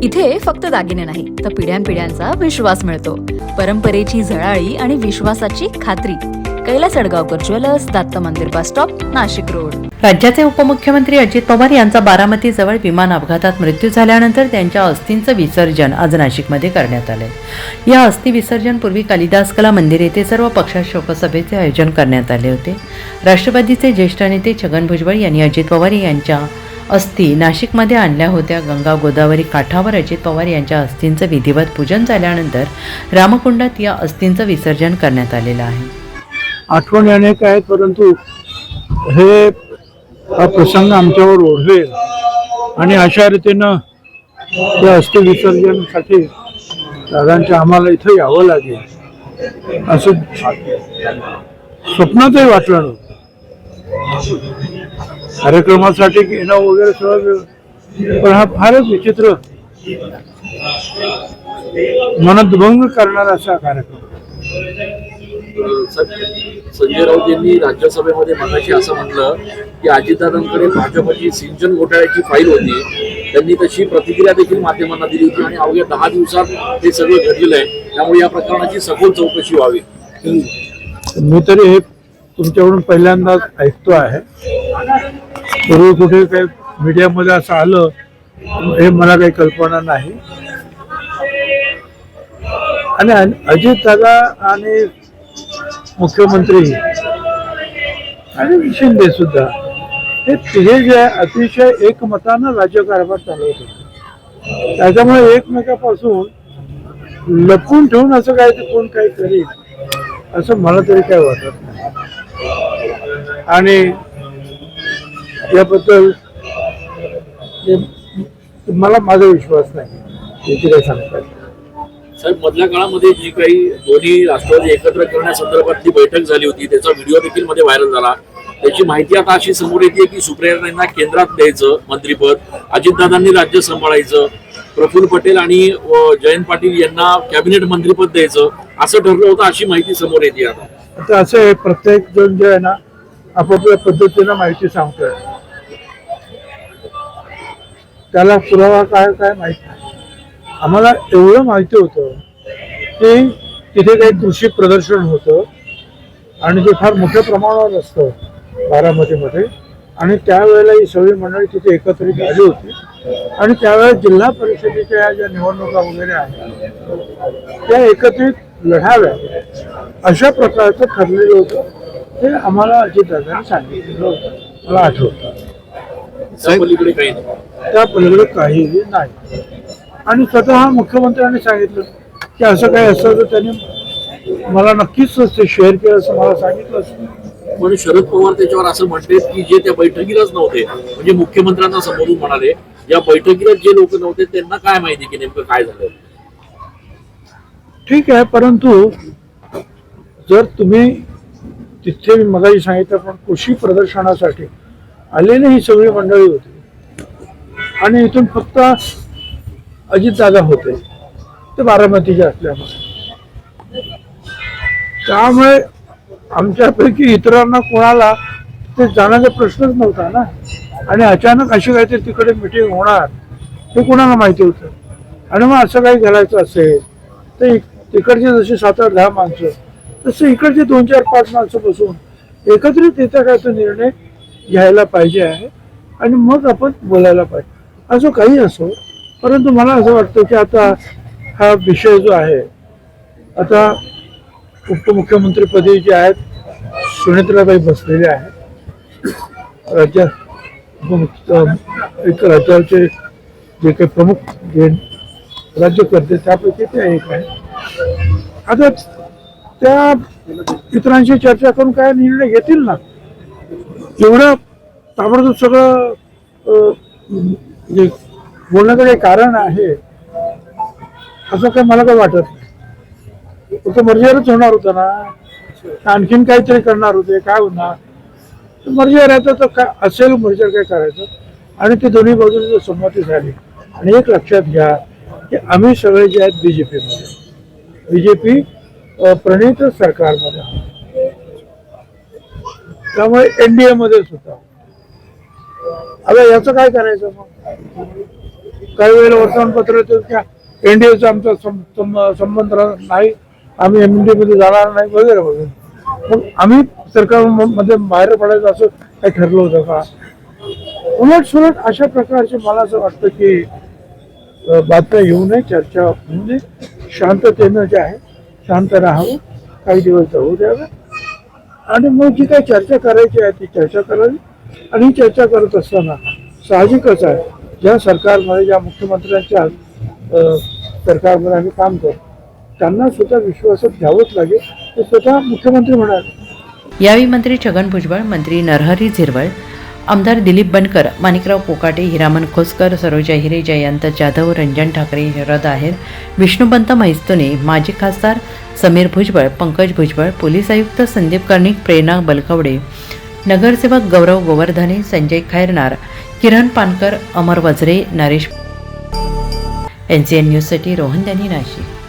इथे फक्त दागिने नाही तर पिढ्यानपिढ्यांचा विश्वास मिळतो. परंपरेची झळाळी आणि विश्वासाची खात्री. कैलास अडगावकर ज्वेलर्स, दत्त मंदिर बस स्टॉप, नाशिक रोड. राज्याचे उपमुख्यमंत्री अजित पवार यांचा बारामतीजवळ विमान अपघातात मृत्यू झाल्यानंतर त्यांच्या अस्थींचं विसर्जन आज नाशिकमध्ये करण्यात आले. या अस्थी विसर्जनपूर्वी कालिदास कला मंदिर येथे सर्व पक्षात शोकसभेचे आयोजन करण्यात आले होते. राष्ट्रवादीचे ज्येष्ठ नेते छगन भुजबळ यांनी अजित पवार यांच्या अस्थी नाशिकमध्ये आणल्या होत्या. गंगा गोदावरी काठावर अजित पवार यांच्या अस्थींचं विधिवत पूजन झाल्यानंतर रामकुंडात या अस्थींचं विसर्जन करण्यात आलेलं आहे. आठवणी अनेक आहेत, परंतु हे प्रसंग आमच्यावर ओढवेल आणि अशा रीतीनं त्या अस्थि विसर्जनासाठी दादांच्या आम्हाला इथं यावं लागेल असं स्वप्नातही वाटलं नव्हतं. कार्यक्रमासाठी घेणं वगैरे सगळं, पण हा फारच विचित्र, मनोद्भंग करणारा असा कार्यक्रम. संजय राऊत यांनी राज्यसभेमध्ये मगाशी असं म्हटलं की अजितदादांकडे भाजपची सिंचन घोटाळ्याची फाईल होती, त्यांनी तशी प्रतिक्रिया देखील माध्यमांना दिली होती आणि अवघ्या 10 दिवसात हे सगळं घडलेलं आहे. त्यामुळे या प्रकरणाची सखोल चौकशी व्हावी. मी तरी हे तुमच्याकडून पहिल्यांदाच ऐकतो आहे. पूर्वी कुठे काही मीडियामध्ये असं आलं हे मला काही कल्पना नाही. आणि अजित दादा आणि मुख्यमंत्री आणि शिंदे सुद्धा हे तिघे जे अतिशय एकमतानं राज्यकारभार चालवत होते. त्याच्यामुळे एकमेकापासून लपून ठेवून असं काय ते कोण काही करील असं मला तरी काय वाटत नाही. आणि याबद्दल मला माझा विश्वास नाही याची काही सांगतात. साहेब, मधल्या काळामध्ये जी काही दोन्ही राष्ट्रवादी एकत्र करण्यासंदर्भातली बैठक झाली होती त्याचा व्हिडिओ देखील मध्ये व्हायरल झाला. त्याची माहिती आता अशी समोर येते की सुप्रियाताईंना केंद्रात द्यायचं मंत्रिपद, अजितदादांनी राज्य सांभाळायचं, प्रफुल्ल पटेल आणि जयंत पाटील यांना कॅबिनेट मंत्रिपद द्यायचं असं ठरलं होतं, अशी माहिती समोर येते. आता असं आहे, प्रत्येक जण जे आहे ना आपापल्या पद्धतीनं माहिती सांगतोय, त्याला पुरावा काय काय माहित नाही. आम्हाला एवढं माहिती होतं की तिथे काही कृषी प्रदर्शन होतं आणि ते फार मोठ्या प्रमाणावर असतं बारामतीमध्ये, आणि त्यावेळेला ही सगळी मंडळी तिथे एकत्रित आली होती आणि त्यावेळेस जिल्हा परिषदेच्या ज्या निवडणुका वगैरे आहेत त्या एकत्रित लढाव्या अशा प्रकारचं ठरलेलं होतं. ते आम्हाला अजितदादांनी सांगितलेलं होतं, मला आठवतं. त्या पलीकडे काहीही नाही. आणि स्वतः मुख्यमंत्र्यांनी सांगितलं की असं काही असतं तर त्यांनी मला नक्कीच ते शेअर केलं असं मला सांगितलं असतं. पण शरद पवार त्याच्यावर असं म्हणतात की जे त्या बैठकीलाच नव्हते, म्हणजे मुख्यमंत्र्यांना संबोधून म्हणाले या बैठकीला जे लोक नव्हते त्यांना काय माहिती की नेमकं काय झालं. ठीक आहे, परंतु जर तुम्ही तिथे मगाशी सांगितलं पण कृषी प्रदर्शनासाठी आलेली ही सगळी मंडळी होती आणि इथून फक्त अजितदादा होते ते बारामतीचे असल्यामुळे, त्यामुळे आमच्यापैकी इतरांना कोणाला ते जाण्याचा प्रश्नच नव्हता ना. आणि अचानक अशी काहीतरी तिकडे मिटिंग होणार हे कोणाला माहिती होतं. आणि मग असं काही घालायचं असेल तर तिकडचे जसे 7-8-10 माणसं तसे इकडचे 2-4-5 माणसं बसून एकत्रित येत्या काय तो निर्णय घ्यायला पाहिजे आहे आणि मग आपण बोलायला पाहिजे. असं काही असो, परंतु मला असं वाटतं की आता हा विषय जो आहे, आता उपमुख्यमंत्रीपदी जे आहेत सुनेत्राबाई बसलेले आहेत, राज्याचे जे काही प्रमुख जे राज्यकर्ते त्यापैकी ते एक आहे. आता त्या इतरांशी चर्चा करून काय निर्णय घेतील ना. एवढं ताबडतोब सगळं जे बोलण्याचं काही कारण आहे असं काय मला काय वाटत नाही. फक्त मर्जीवरच होणार होतं ना, आणखीन काहीतरी करणार होते, काय होणार. मर्जीवर राहायचं तर काय असेल, मर्जीवर काय करायचं. आणि ते दोन्ही बाजूने संमती झाली. आणि एक लक्षात घ्या की आम्ही सगळे जे आहेत बीजेपी प्रणित सरकारमध्ये, त्यामुळे एनडीए मध्ये सुद्धा. आता याचं काय करायचं मग. काही वेळेला वर्तमानपत्र येतं की एनडीएचा आमचा संबंध नाही, आम्ही एमडी मध्ये जाणार नाही वगैरे वगैरे. मग आम्ही सरकारमध्ये बाहेर पडायचं असं काही ठरलं होतं का? उलट सुलट अशा प्रकारचे मला असं वाटतं की बातम्या येऊ नये, चर्चा होऊ नये, शांततेनं जे आहे शांत राहावं, काही दिवस जाऊ द्यावे आणि मग जी काही चर्चा करायची आहे ती चर्चा करावी. आणि ही चर्चा करत असताना साहजिकच आहे, ज्या सरकारमध्ये ज्या मुख्यमंत्र्यांच्या सरकारमध्ये आम्ही काम करतो त्यांना सुद्धा विश्वासात घ्यावंच लागेल, ते स्वतः मुख्यमंत्री म्हणाले. यावेळी मंत्री छगन भुजबळ, मंत्री नरहरी झिरवळ, आमदार दिलीप बनकर, माणिकराव कोकाटे, हिरामन खोसकर, सरोजा हिरे, जयंत जाधव, रंजन ठाकरे, शरद आहेर, विष्णुपंत मैस्तुने, माजी खासदार समीर भुजबळ, पंकज भुजबळ, पोलीस आयुक्त संदीप कर्णिक, प्रेरणा बलकवडे, नगरसेवक गौरव गोवर्धने, संजय खैरनार, किरण पानकर, अमर वझरे, नरेश. NCN न्यूजसाठी रोहन त्यांनी नाशिक.